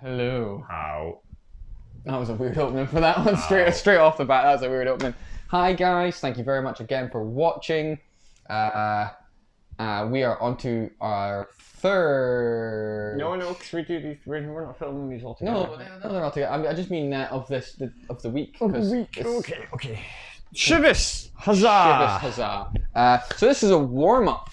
Hello. How? That was a weird opening for that one. Straight off the bat, that was a weird opening. Hi guys, thank you very much again for watching. We are on to our third. No, because we do these. We're not filming these all together. No, they're all together. I just mean of the week. Okay. Chivas, huzzah! Chivas, huzzah! So this is a warm up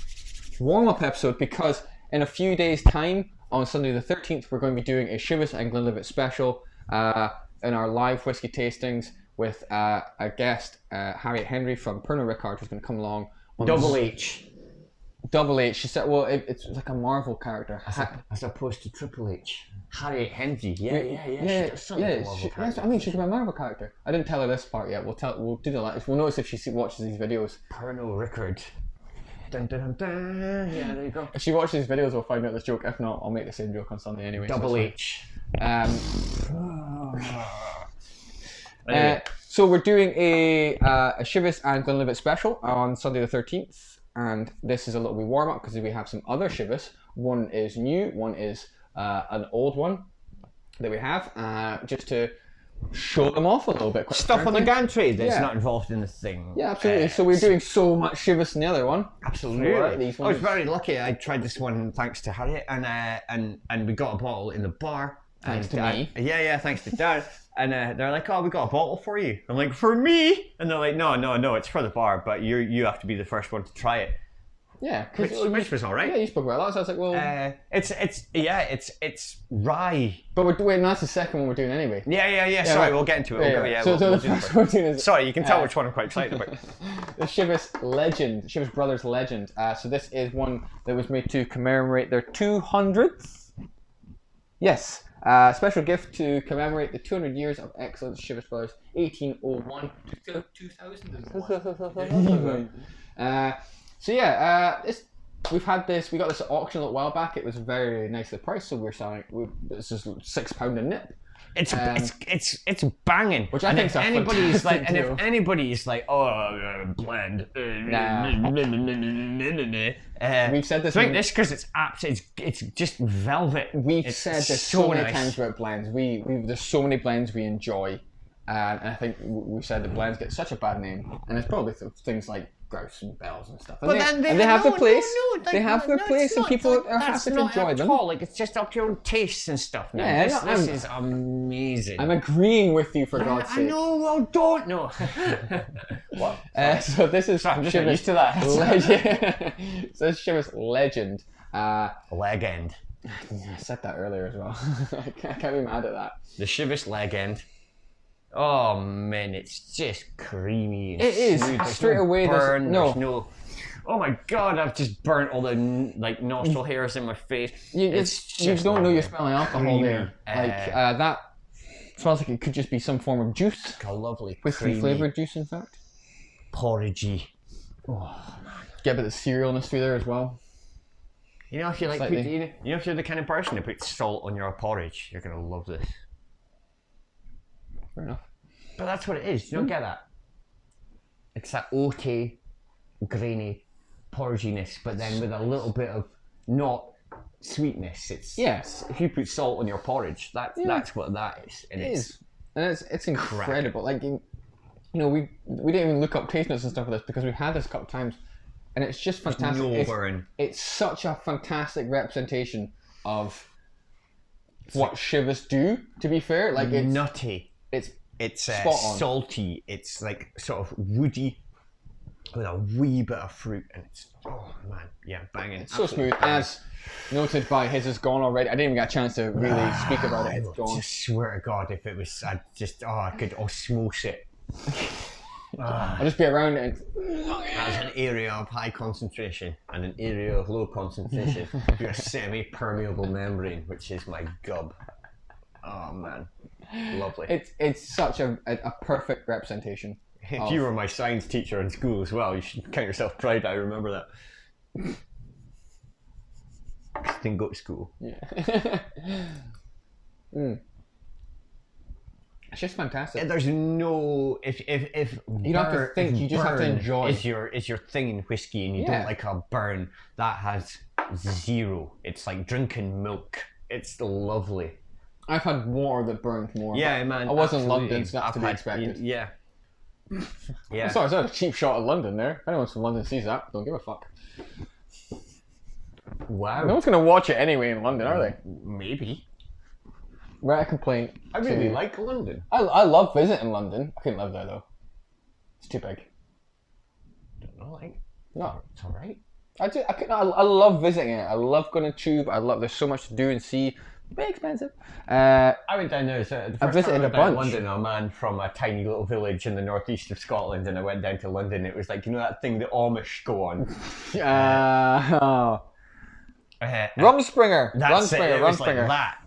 episode because in a few days' time, on Sunday the 13th, we're going to be doing a Chivas and Glenlivet special in our live whiskey tastings with a guest, Harriet Henry from Pernod Ricard, who's going to come along. Double H. Double H. She said, well, it's like a Marvel character. As opposed to Triple H. Harriet Henry. Yeah. I mean, she's a Marvel character. I didn't tell her this part yet. We'll do the. We'll notice if she watches these videos. Pernod Ricard. Dun, dun, dun, dun. Yeah, there you go. If she watches these videos, we'll find out this joke. If not, I'll make the same joke on Sunday anyway. Double H. So we're doing a Chivas and Glenlivet special on Sunday the 13th, and this is a little bit warm up because we have some other Chivas. One is new, one is an old one that we have, just to show them off a little bit. Stuff on the gantry that's not involved in the thing. Yeah, absolutely. So we're doing so much Chivas in the other one. Absolutely. I was very lucky. I tried this one thanks to Harriet, and we got a bottle in the bar. Thanks to me. Yeah, thanks to Dad. And they're like, oh, we got a bottle for you. I'm like, for me? And they're like, no, it's for the bar, but you have to be the first one to try it. Yeah, which was all right. Yeah, you spoke about that, so I was like, well, it's rye. But we're doing that's the second one we're doing anyway. Yeah. Sorry, we'll get into it. So the first one we're doing is. Sorry, you can tell which one I'm quite excited about. The Chivas Brothers Legend. So this is one that was made to commemorate their 200th. Yes. Special gift to commemorate the 200 years of excellence, Chivas Brothers, 1801 to 2001. We got this at auction a little while back. It was very nicely priced, so we're selling. It's just £6 a nip. It's banging. Which I think is anybody's like, and if anybody's like, oh, blend. We've said this. Drink this because it's just velvet. We've said this so many times about blends. There's so many blends we enjoy, and I think we've said that blends get such a bad name, and it's probably things like grouse and bells and stuff. And they have their place. They have their place, and people are happy to enjoy them. Like it's just up to your own tastes and stuff. Now. This is amazing. I'm agreeing with you for God's sake. I know. Well, don't know. What? So this is Chivas. I'm used to that. Legend. So this is Chivas Legend. Legend. I said that earlier as well. I can't be mad at that. The Chivas Legend. Oh man, it's just creamy. And it is smooth. straight away. There's no. Oh my God! I've just burnt all the nostril hairs in my face. You don't know you're smelling alcohol there. That smells like it could just be some form of juice. Like a lovely whiskey flavored juice, in fact. Porridgey. Oh man, get a bit of cerealness through there as well. You know, if you if you're the kind of person who puts salt on your porridge, you're gonna love this. Fair enough. But that's what it is. You don't get that. It's that oaky, grainy porridginess, but then with a little bit of not sweetness. Yes. If you put salt on your porridge, that's what that is. And it's incredible. Like we didn't even look up taste notes and stuff for this because we've had this a couple of times, and it's just fantastic. No burn. It's such a fantastic representation of what Chivas do. To be fair, like it's nutty. It's salty. It's like sort of woody with a wee bit of fruit, and it's banging. It's so smooth. As noted by his is gone already. I didn't even get a chance to really speak about it. It's gone. I just swear to God, if it was, I could osmose it. I'll just be around it. That's an area of high concentration and an area of low concentration through a semi-permeable membrane, which is my gub. Oh man, lovely. It's such a perfect representation. If you were my science teacher in school as well, you should count yourself proud. I remember that. I didn't go to school. Yeah. It's just fantastic. There's no if you don't have to think, you just have to enjoy. Is your thing in whiskey, and you don't like a burn, that has zero. It's like drinking milk. It's lovely. I've had water that burned more. Yeah, man. I was in absolutely. London, so that's to be expected. Yeah. Yeah. Sorry, it's not a cheap shot of London there. If anyone from London sees that, don't give a fuck. Wow. No one's going to watch it anyway in London, are they? Maybe. Right, a complaint. I really like London. I love visiting London. I couldn't live there though. It's too big. Don't know, like. No, it's alright. I love visiting it. I love going to Tube. There's so much to do and see. Very expensive. I went down there. So I visited a bunch. London, a man from a tiny little village in the northeast of Scotland, and I went down to London. It was like, you know that thing the Amish go on. Rumspringer. That's Rumspringer. it. It was like Rumspringer. that,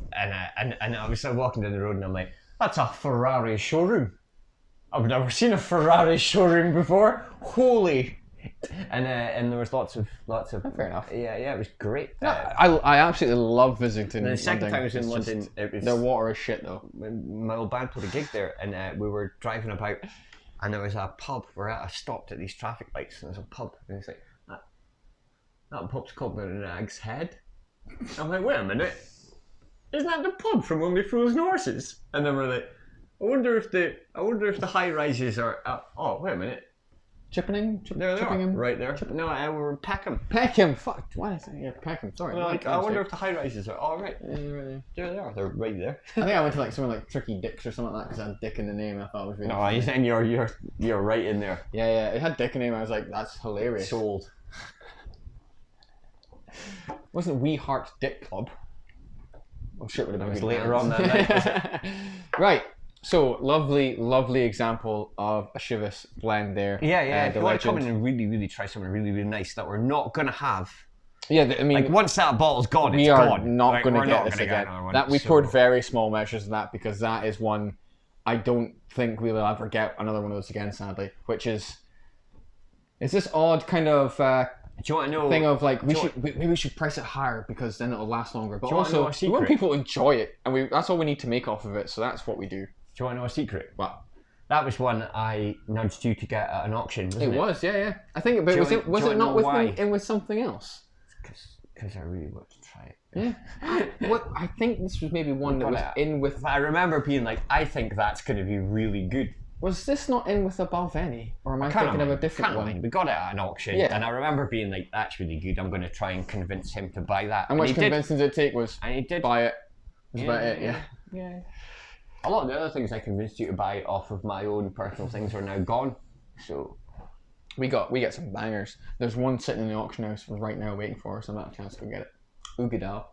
and I was walking down the road, and I'm like, that's a Ferrari showroom. I've never seen a Ferrari showroom before. Holy. And there was lots of. Fair enough. Yeah, it was great. I absolutely love visiting. The second London. time I was in London, it was their water is shit though. My old band played a gig there, and we were driving about, and there was a pub where I stopped at these traffic lights, and there's a pub, and it's like that pub's called the Nag's Head. I'm like, wait a minute, isn't that the pub from when we frozen horses? And then we're like, I wonder if the high rises are. Oh, wait a minute. Chippenham? There they Chippenham? are, right there. No, we were Peckham. Peckham, fuck. Why did I say Peckham? Sorry. I wonder if the high rises are. Oh, right. Yeah, right There they are. They're right there. I think I went to like somewhere like Tricky Dicks or something like that because it had Dick in the name. I thought it was really funny. And you're right in there. Yeah, it had Dick in the name. I was like, that's hilarious. Sold. Wasn't We Heart Dick Club? Oh shit, would have been later on that night. Right. So lovely example of a Chivas blend there. Yeah. If you want to come legend. in and really try something really nice that we're not gonna have. Yeah, I mean, like once that bottle's gone, we it's are gone. not going to get this gonna again. Get one, that we poured very small measures of that because that is one I don't think we will ever get another one of those again. Sadly, which is this odd kind of. Do you want to know? Thing of like maybe we should price it higher because then it'll last longer. But also, we want secret? people to enjoy it, and that's all we need to make off of it. So that's what we do. Do you want to know a secret? What? That was one I nudged you to get at an auction, wasn't it? It was, yeah. I think, but was it not with something else? Because I really want to try it. Yeah. What? I think this was maybe one that was in with. I remember being like, I think that's going to be really good. Was this not in with a Balvenie, or am I thinking of a different one? We got it at an auction, and I remember being like, "That's really good. I'm going to try and convince him to buy that." How much convincing did it take? And he did buy it. That's about it. Yeah. A lot of the other things I convinced you to buy off of my own personal things are now gone. So we get some bangers. There's one sitting in the auction house right now waiting for us. I'm not a chance to go get it. Ugadal.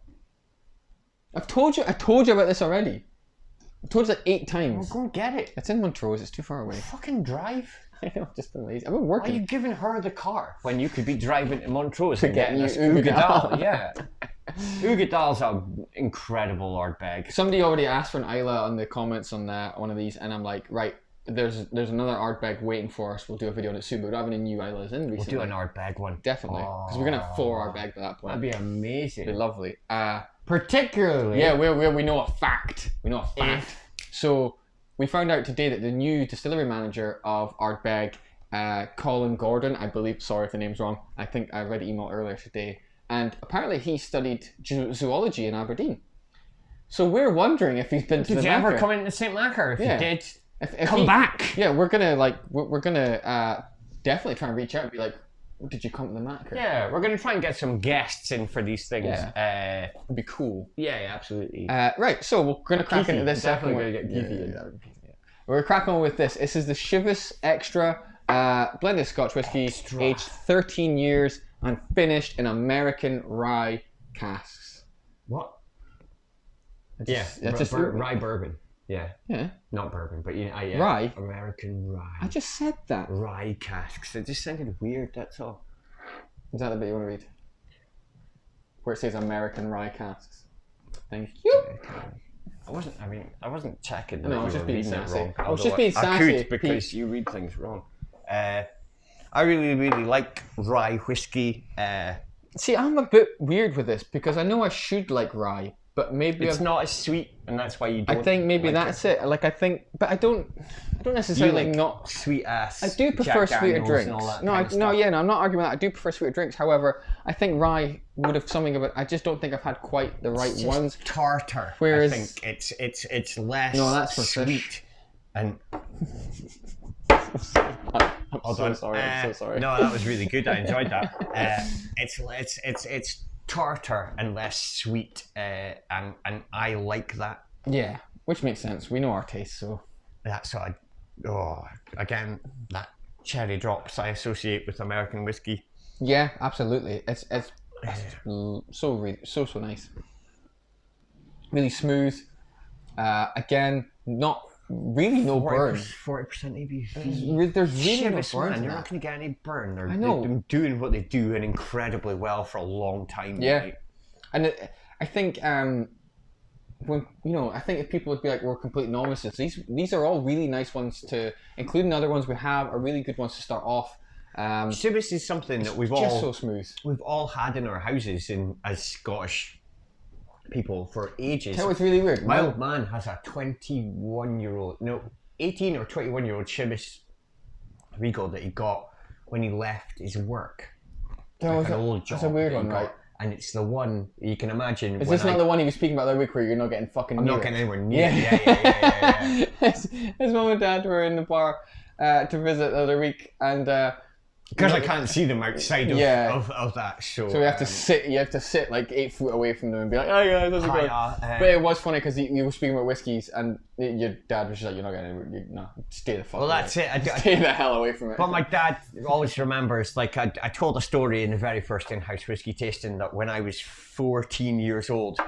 I told you about this already. I've told you that 8 times. Well, go and get it. It's in Montrose. It's too far away. Fucking drive. I know. I've just been lazy. I've been working. Why are you giving her the car when you could be driving to Montrose and getting us Ugadal? Ugadal? Yeah. Ugadal's an incredible Ardbeg. Somebody already asked for an Isla on the comments on one of these, and I'm like, right, there's another Ardbeg waiting for us. We'll do a video on it soon, but we don't have any new Islas in recently. We'll do an Ardbeg one. Definitely, because we're going to have 4 Ardbeg by that point. That'd be amazing. It'd be lovely. Particularly... Yeah, we know a fact. So we found out today that the new distillery manager of Ardbeg, Colin Gordon, I believe, sorry if the name's wrong, I think I read an email earlier today, and apparently he studied zoology in Aberdeen. So we're wondering if he's been to the Did you Macker. ever come into St. Macker? If you did, if come back. Yeah, we're gonna definitely try and reach out and be like, did you come to the Macker? Yeah, we're going to try and get some guests in for these things. Yeah. It'd be cool. Yeah, absolutely. Right, so we're going to crack into this. Definitely going to get Geethy. We're going to crack on with this. This is the Chivas Extra blended Scotch whiskey, aged 13 years and finished in American rye casks. What? Just rye bourbon. Yeah. Yeah. Not bourbon, but yeah. Rye? American rye. I just said that. Rye casks. It just sounded weird, that's all. Is that the bit you want to read? Where it says American rye casks. Thank you. I wasn't checking. No, I was just being sassy. Wrong, I was just being sassy. I could because you read things wrong. I really like rye whiskey. See, I'm a bit weird with this because I know I should like rye, but maybe it's not as sweet, and that's why you don't. I think maybe that's it. Like I think, but I don't necessarily not sweet ass. I do prefer Jack sweeter Daniels drinks. and all that No, kind of stuff. I'm not arguing that. I do prefer sweeter drinks. However, I think rye would have something of it. I just don't think I've had quite the right It's ones. tartar. Whereas- I think it's less No, that's for sweet fish. and. I'm so sorry. I'm so sorry. No, that was really good. I enjoyed that. It's tartar and less sweet, and I like that. Yeah, which makes sense. We know our taste, so That's what again, that cherry drops I associate with American whiskey. yeah, absolutely. It's so nice. Really smooth. Again, not really no burn. 40% ABV. There's really no Chivas, burn. man, in you're that. not going to get any burn. I know. They've been doing what they do and incredibly well for a long time. Yeah, Right? and I think when I think if people would be like we're complete novices, these are all really nice ones to, including other ones we have, are really good ones to start off. Chivas is something that we've just all so smooth. we've all had in our houses as Scottish people for ages. That was really weird. My old man has a 18 or 21-year-old Chivas Regal that he got when he left his work. That was an old job. that's a weird that he one, got. right? And it's the one you can imagine. Is this not the one he was speaking about the other week where you're not getting fucking I'm near not it? getting anywhere near. Yeah. His mum and dad were in the bar to visit the other week, and Because I can't see them outside of that show. so we have to sit. You have to sit like 8 foot away from them and be like, "Oh yeah, how's it going?" But it was funny because you were speaking about whiskies, and your dad was just like, "You're not getting anywhere. No, stay the fuck." Well, away. that's it. Stay the hell away from it. But my dad always remembers, like, I told a story in the very first in-house whiskey tasting that when I was 14 years old,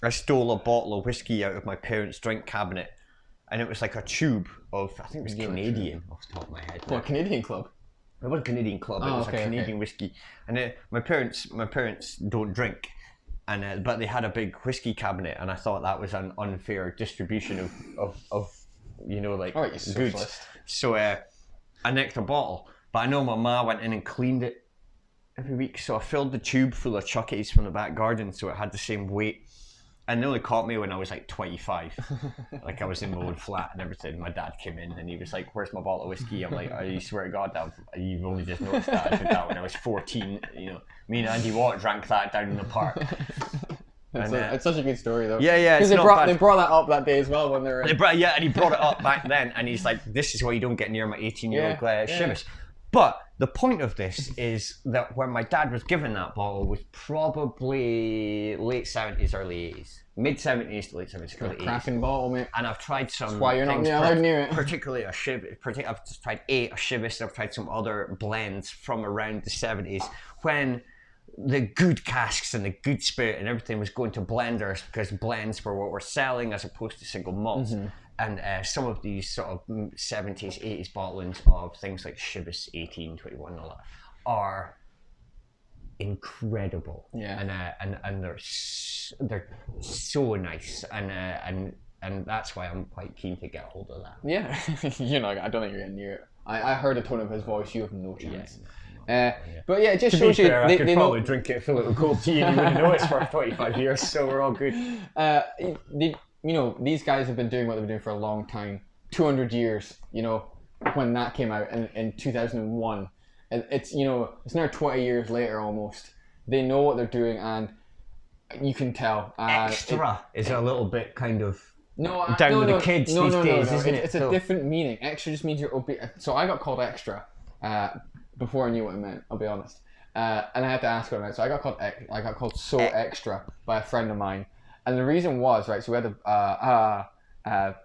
I stole a bottle of whiskey out of my parents' drink cabinet, and it was like a tube of, I think it was Canadian off the top of my head. What, Canadian Club? It wasn't a Canadian Club. It was a Canadian whiskey, and my parents don't drink, and but they had a big whiskey cabinet, and I thought that was an unfair distribution of goods. So I nicked a bottle, but I know my ma went in and cleaned it every week, so I filled the tube full of chuckies from the back garden, so it had the same weight. And they only caught me when I was like 25. Like I was in my own flat and everything. My dad came in and he was like, "Where's my bottle of whiskey?" I'm like, "I swear to God, Dad, you've only just noticed that I did that when I was 14. Me and Andy Watt drank that down in the park." It's such a good story though. Yeah. Because they brought that up that day as well when they were. And he brought it up back then, and he's like, "This is why you don't get near my 18-year-old Chivas." But the point of this is that when my dad was given that bottle was probably late 70s, early 80s. Mid 70s to late 70s, early 80s. Cracking bottle, mate. And I've tried some. That's why you're not allowed near it. Particularly a Chivas. I've tried a Chivas, and I've tried some other blends from around the 70s when the good casks and the good spirit and everything was going to blenders because blends were what we're selling as opposed to single malts. Mm-hmm. And some of these sort of 70s, 80s bottlings of things like Chivas 18, 21 and all that are incredible. Yeah. And they're so nice. And that's why I'm quite keen to get hold of that. Yeah. I don't think you're getting near it. I heard the tone of his voice. You have no chance. But yeah, it just shows you. I could probably drink it, fill it with cold tea, and you wouldn't know it's for 25 years, so we're all good. These guys have been doing what they've been doing for a long time. 200 years, when that came out in 2001. And it's now 20 years later almost. They know what they're doing, and you can tell. Extra is a little bit kind of down to the kids these days, isn't it? It's a different meaning. Extra just means you're obese. So I got called extra before I knew what it meant, I'll be honest. And I had to ask what it meant. So I got called so extra by a friend of mine. And the reason was, right, so we had a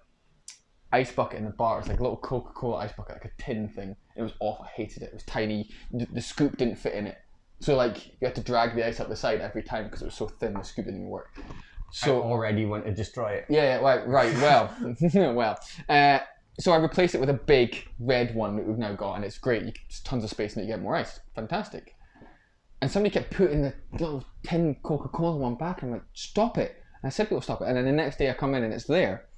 ice bucket in the bar. It was like a little Coca-Cola ice bucket, like a tin thing. It was awful. I hated it. It was tiny. The scoop didn't fit in it. So like you had to drag the ice up the side every time because it was so thin. The scoop didn't even work. So I already want to destroy it. Yeah, right. Well, so I replaced it with a big red one that we've now got, and it's great. There's tons of space and you get more ice. Fantastic. And somebody kept putting the little tin Coca-Cola one back, and I'm like, stop it. And I said people stop it, and then the next day I come in and it's there.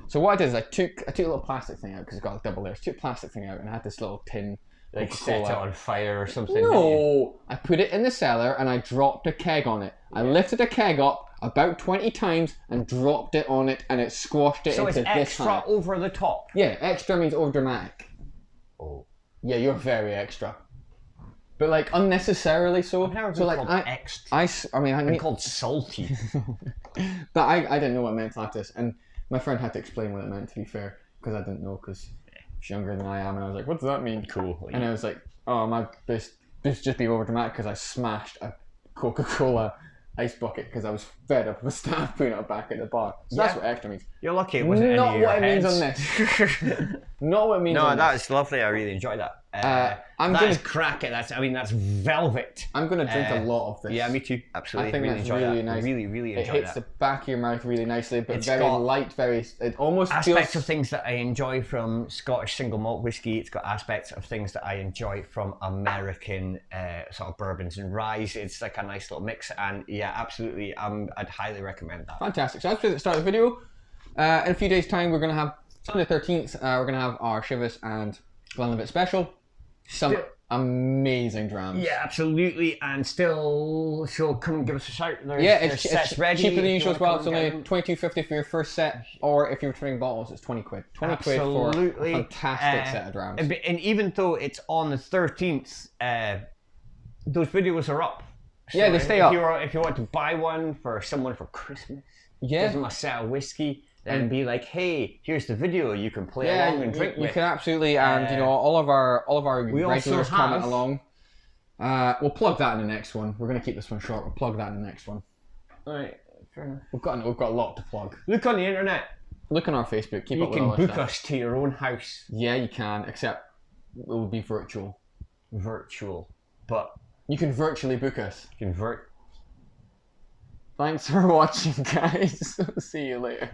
So what I did is I took a little plastic thing out because it's got a double layer. I took a plastic thing out and I had this little tin like set it on fire or something. No, I put it in the cellar and I dropped a keg on it. I lifted a keg up about 20 times and dropped it on it, and it squashed it into this height. So it's extra over the top? Yeah, extra means over dramatic. Oh. Yeah, you're very extra. But like unnecessarily so. I've never been called extra. I mean, I've been called salty. But I didn't know what it meant like this, and my friend had to explain what it meant, to be fair, because I didn't know, because she's younger than I am, and I was like, what does that mean? Cool. And I was like, oh, this just being over dramatic because I smashed a Coca-Cola ice bucket because I was fed up with staff putting it back at the bar. So that's what extra means. You're lucky it wasn't not any of what your it means heads. on this. Not what it means on this. No, that's lovely. I really enjoyed that. That's cracking. That's velvet. I'm going to drink a lot of this. Yeah, me too. Absolutely. I think really that's really nice. Really enjoy that. It hits the back of your mouth really nicely, but it's very light, it almost aspects feels... of things that I enjoy from Scottish single malt whiskey. It's got aspects of things that I enjoy from American sort of bourbons and ryes. It's like a nice little mix, and yeah, absolutely, I'd highly recommend that. Fantastic. So that's the start of the video. In a few days' time, we're going to have, Sunday the 13th, we're going to have our Chivas and Glenlivet Special. Some amazing drams. Yeah, absolutely, and still, so come and give us a shout. It's ready. Cheaper than usual as well. It's only $22.50 for your first set, or if you're returning bottles, it's 20 quid. 20 quid for a fantastic set of drams. And even though it's on the 13th, those videos are up. So yeah, they stay up. If you want to buy one for someone for Christmas, give them a set of whiskey. And be like, hey, here's the video. You can play along and drink with. You can absolutely, and all of our regulars comment along. We'll plug that in the next one. We're going to keep this one short. We'll plug that in the next one. All right, fair enough. We've got a lot to plug. Look on the internet. Look on our Facebook. Keep up with all that stuff. You can book us to your own house. Yeah, you can, except it will be virtual. Virtual, but you can virtually book us. You can Thanks for watching, guys. See you later.